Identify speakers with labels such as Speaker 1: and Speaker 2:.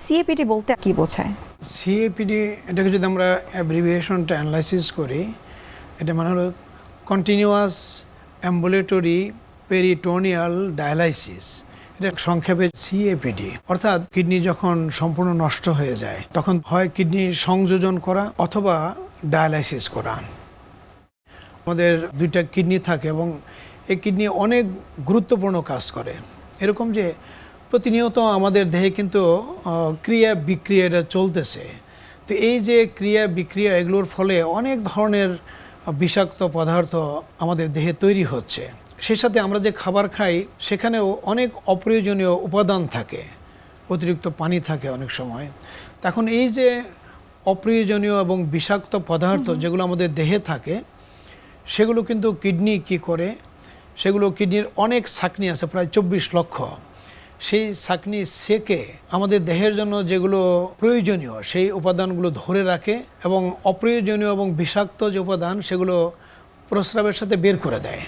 Speaker 1: CAPD বলতে কি বোঝায়?
Speaker 2: সিএপিডি এটাকে যদি আমরা অ্যাব্রিভিয়েশনটা অ্যানালাইসিস করি, এটা মানে হলো কন্টিনিউয়াস অ্যাম্বুলেটরি পেরিটোনিয়াল ডায়ালাইসিস। এটা সংক্ষেপে সিএপিডি। অর্থাৎ কিডনি যখন সম্পূর্ণ নষ্ট হয়ে যায় তখন হয় কিডনি সংযোজন করা অথবা ডায়ালাইসিস করা। আমাদের দুইটা কিডনি থাকে এবং এই কিডনি অনেক গুরুত্বপূর্ণ কাজ করে। এরকম যে প্রতিনিয়ত আমাদের দেহে কিন্তু ক্রিয়া বিক্রিয়া এটা চলতেছে। তো এই যে ক্রিয়া বিক্রিয়া এগুলোর ফলে অনেক ধরনের বিষাক্ত পদার্থ আমাদের দেহে তৈরি হচ্ছে। সেই সাথে আমরা যে খাবার খাই সেখানেও অনেক অপ্রয়োজনীয় উপাদান থাকে, অতিরিক্ত পানি থাকে অনেক সময়। তখন এই যে অপ্রয়োজনীয় এবং বিষাক্ত পদার্থ যেগুলো আমাদের দেহে থাকে সেগুলো কিন্তু কিডনি কি করে, সেগুলো কিডনির অনেক ছাঁকনি আছে, প্রায় 24 লক্ষ। সেই ছাঁকনি সেকে আমাদের দেহের জন্য যেগুলো প্রয়োজনীয় সেই উপাদানগুলো ধরে রাখে এবং অপ্রয়োজনীয় এবং বিষাক্ত যে উপাদান সেগুলো প্রস্রাবের সাথে বের করে দেয়।